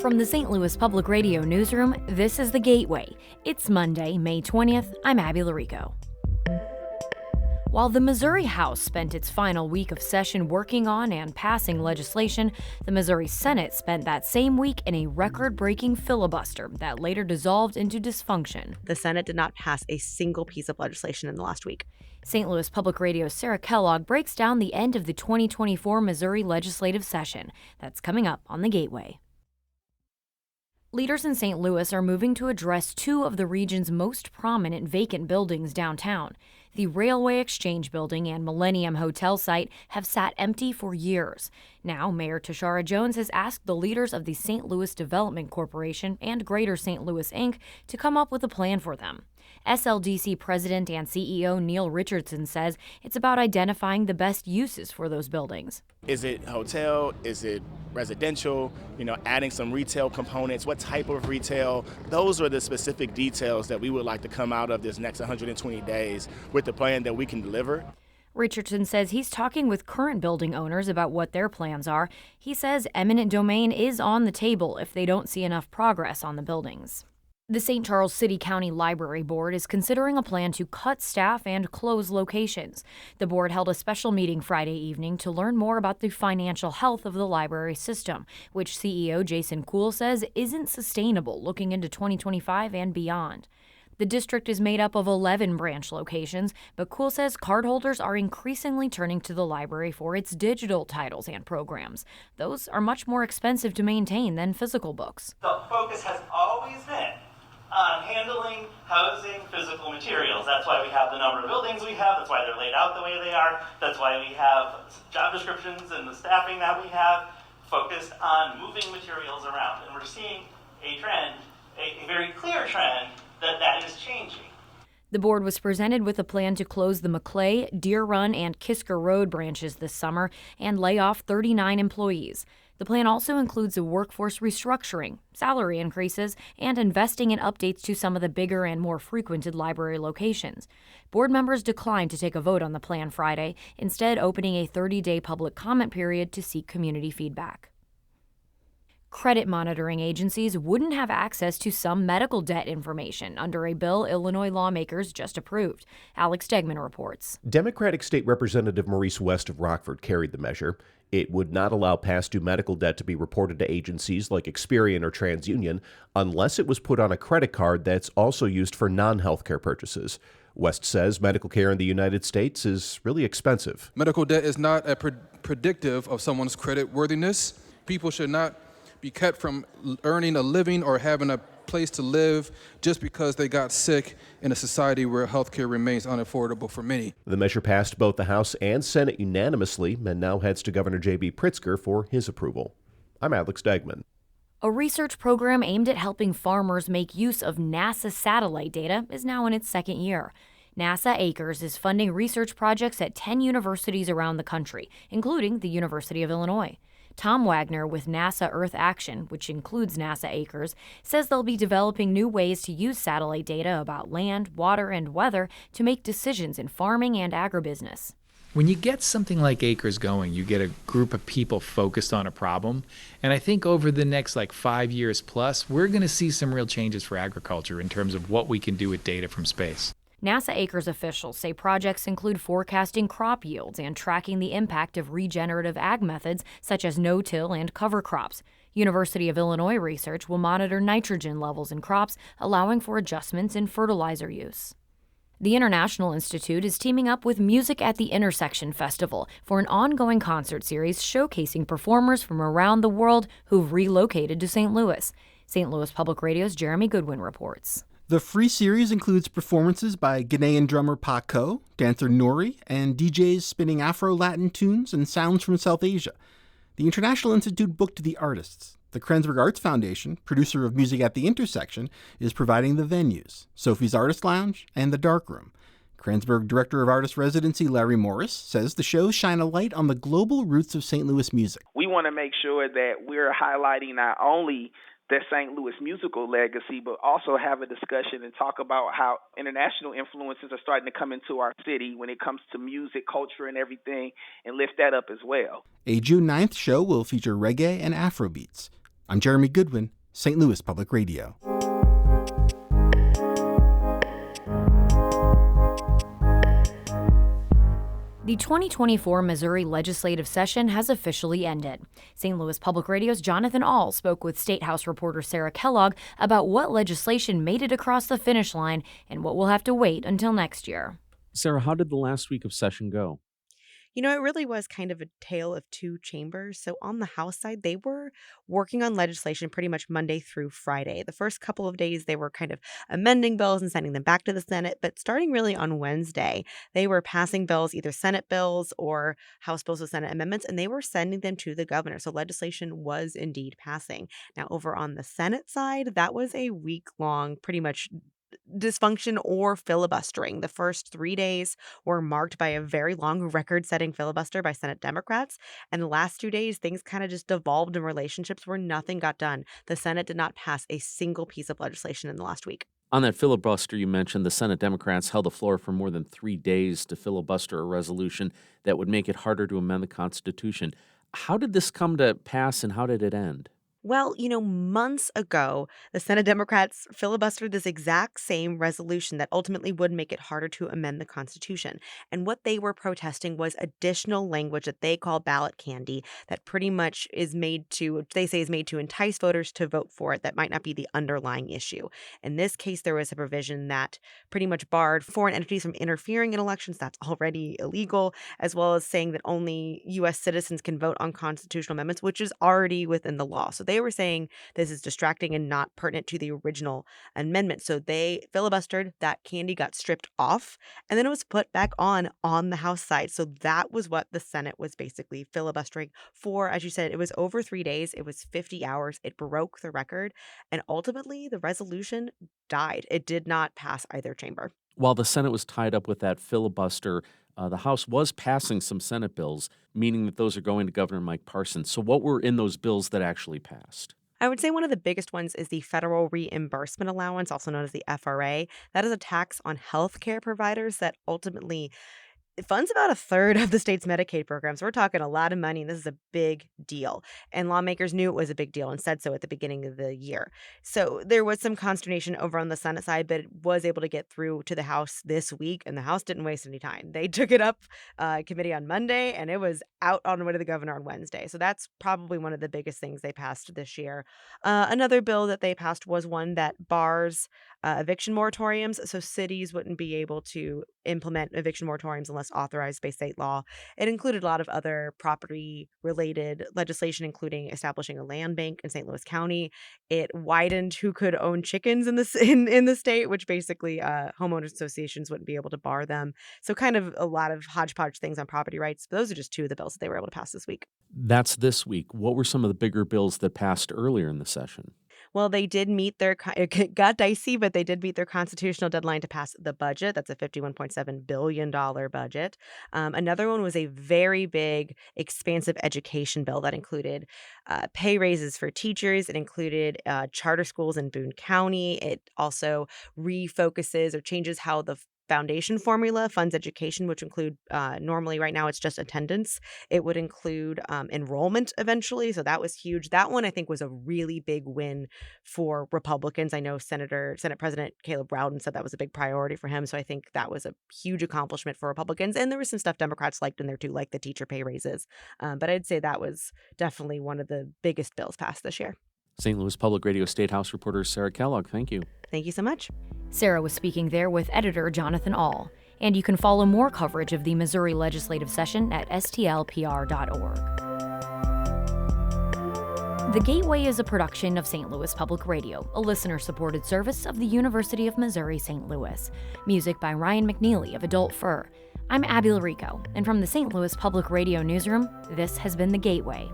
From the St. Louis Public Radio newsroom, this is The Gateway. It's Monday, May 20th. I'm Abby Larico. While the Missouri House spent its final week of session working on and passing legislation, the Missouri Senate spent that same week in a record-breaking filibuster that later dissolved into dysfunction. The Senate did not pass a single piece of legislation in the last week. St. Louis Public Radio's Sarah Kellogg breaks down the end of the 2024 Missouri legislative session. That's coming up on The Gateway. Leaders in St. Louis are moving to address two of the region's most prominent vacant buildings downtown. The Railway Exchange Building and Millennium Hotel site have sat empty for years. Now, Mayor Tashara Jones has asked the leaders of the St. Louis Development Corporation and Greater St. Louis, Inc. to come up with a plan for them. SLDC President and CEO Neil Richardson says it's about identifying the best uses for those buildings. Is it hotel? Is it residential? Adding some retail components. What type of retail? Those are the specific details that we would like to come out of this next 120 days with the plan that we can deliver. Richardson says he's talking with current building owners about what their plans are. He says eminent domain is on the table if they don't see enough progress on the buildings. The St. Charles City County Library Board is considering a plan to cut staff and close locations. The board held a special meeting Friday evening to learn more about the financial health of the library system, which CEO Jason Kuhl says isn't sustainable looking into 2025 and beyond. The district is made up of 11 branch locations, but Kuhl says cardholders are increasingly turning to the library for its digital titles and programs. Those are much more expensive to maintain than physical books. The focus has always been on handling, housing, physical materials. That's why we have the number of buildings we have. That's why they're laid out the way they are. That's why we have job descriptions and the staffing that we have focused on moving materials around. And we're seeing a trend, a very clear trend, that is changing. The board was presented with a plan to close the Maclay, Deer Run, and Kisker Road branches this summer and lay off 39 employees. The plan also includes a workforce restructuring, salary increases, and investing in updates to some of the bigger and more frequented library locations. Board members declined to take a vote on the plan Friday, instead opening a 30-day public comment period to seek community feedback. Credit monitoring agencies wouldn't have access to some medical debt information under a bill Illinois lawmakers just approved. Alex Stegman reports. Democratic State Representative Maurice West of Rockford carried the measure. It would not allow past due medical debt to be reported to agencies like Experian or TransUnion unless it was put on a credit card that's also used for non-healthcare purchases. West says medical care in the United States is really expensive. Medical debt is not predictive of someone's credit worthiness. People should not be kept from earning a living or having a place to live just because they got sick in a society where healthcare remains unaffordable for many. The measure passed both the House and Senate unanimously and now heads to Governor J.B. Pritzker for his approval. I'm Alex Stegman. A research program aimed at helping farmers make use of NASA satellite data is now in its second year. NASA Acres is funding research projects at 10 universities around the country, including the University of Illinois. Tom Wagner with NASA Earth Action, which includes NASA Acres, says they'll be developing new ways to use satellite data about land, water, and weather to make decisions in farming and agribusiness. When you get something like Acres going, you get a group of people focused on a problem. And I think over the next 5 years plus, we're going to see some real changes for agriculture in terms of what we can do with data from space. NASA Acres officials say projects include forecasting crop yields and tracking the impact of regenerative ag methods such as no-till and cover crops. University of Illinois research will monitor nitrogen levels in crops, allowing for adjustments in fertilizer use. The International Institute is teaming up with Music at the Intersection Festival for an ongoing concert series showcasing performers from around the world who've relocated to St. Louis. St. Louis Public Radio's Jeremy Goodwin reports. The free series includes performances by Ghanaian drummer Paco, dancer Nori, and DJs spinning Afro-Latin tunes and sounds from South Asia. The International Institute booked the artists. The Krensberg Arts Foundation, producer of Music at the Intersection, is providing the venues, Sophie's Artist Lounge and The Dark Room. Krensberg Director of Artist Residency Larry Morris says the shows shine a light on the global roots of St. Louis music. We want to make sure that we're highlighting not only the St. Louis musical legacy, but also have a discussion and talk about how international influences are starting to come into our city when it comes to music, culture, and everything, and lift that up as well. A June 9th show will feature reggae and Afrobeats. I'm Jeremy Goodwin, St. Louis Public Radio. The 2024 Missouri legislative session has officially ended. St. Louis Public Radio's Jonathan Ahl spoke with State House reporter Sarah Kellogg about what legislation made it across the finish line and what will have to wait until next year. Sarah, how did the last week of session go? You know, it really was kind of a tale of two chambers. So on the House side, they were working on legislation pretty much Monday through Friday. The first couple of days, they were kind of amending bills and sending them back to the Senate. But starting really on Wednesday, they were passing bills, either Senate bills or House bills with Senate amendments, and they were sending them to the governor. So legislation was indeed passing. Now, over on the Senate side, that was a week-long, pretty much dysfunction or filibustering. The first 3 days were marked by a very long record-setting filibuster by Senate Democrats. And the last 2 days, things kind of just devolved in relationships where nothing got done. The Senate did not pass a single piece of legislation in the last week. On that filibuster you mentioned, the Senate Democrats held the floor for more than 3 days to filibuster a resolution that would make it harder to amend the Constitution. How did this come to pass and how did it end? Well, months ago, the Senate Democrats filibustered this exact same resolution that ultimately would make it harder to amend the Constitution. And what they were protesting was additional language that they call ballot candy that pretty much they say is made to entice voters to vote for it that might not be the underlying issue. In this case, there was a provision that pretty much barred foreign entities from interfering in elections. That's already illegal, as well as saying that only U.S. citizens can vote on constitutional amendments, which is already within the law. So they were saying this is distracting and not pertinent to the original amendment. So they filibustered, that candy got stripped off, and then it was put back on the House side. So that was what the Senate was basically filibustering for. As you said, it was over 3 days. It was 50 hours. It broke the record. And ultimately, the resolution died. It did not pass either chamber. While the Senate was tied up with that filibuster, the House was passing some Senate bills, meaning that those are going to Governor Mike Parsons. So what were in those bills that actually passed? I would say one of the biggest ones is the Federal Reimbursement Allowance, also known as the FRA. That is a tax on healthcare providers that ultimately it funds about a third of the state's Medicaid programs. We're talking a lot of money, and this is a big deal. And lawmakers knew it was a big deal and said so at the beginning of the year. So there was some consternation over on the Senate side, but it was able to get through to the House this week, and the House didn't waste any time. They took it up committee on Monday, and it was out on the way to the governor on Wednesday. So that's probably one of the biggest things they passed this year. Another bill that they passed was one that bars eviction moratoriums, so cities wouldn't be able to implement eviction moratoriums unless authorized by state law. It included a lot of other property-related legislation, including establishing a land bank in St. Louis County. It widened who could own chickens in the state, which basically homeowners associations wouldn't be able to bar them. So kind of a lot of hodgepodge things on property rights. But those are just two of the bills that they were able to pass this week. That's this week. What were some of the bigger bills that passed earlier in the session? Well, they did meet it got dicey, but they did meet their constitutional deadline to pass the budget. That's a $51.7 billion budget. Another one was a very big, expansive education bill that included pay raises for teachers. It included charter schools in Boone County. It also refocuses or changes how the foundation formula funds education, which include normally right now it's just attendance. It would include enrollment eventually. So that was huge. That one I think was a really big win for Republicans. I know Senate President Caleb Rowden said that was a big priority for him. So I think that was a huge accomplishment for Republicans. And there was some stuff Democrats liked in there too, like the teacher pay raises. But I'd say that was definitely one of the biggest bills passed this year. St. Louis Public Radio State House reporter Sarah Kellogg, thank you. Thank you so much. Sarah was speaking there with editor Jonathan Ahl. And you can follow more coverage of the Missouri legislative session at stlpr.org. The Gateway is a production of St. Louis Public Radio, a listener-supported service of the University of Missouri St. Louis. Music by Ryan McNeely of Adult Fur. I'm Abby Larico, and from the St. Louis Public Radio newsroom, this has been The Gateway.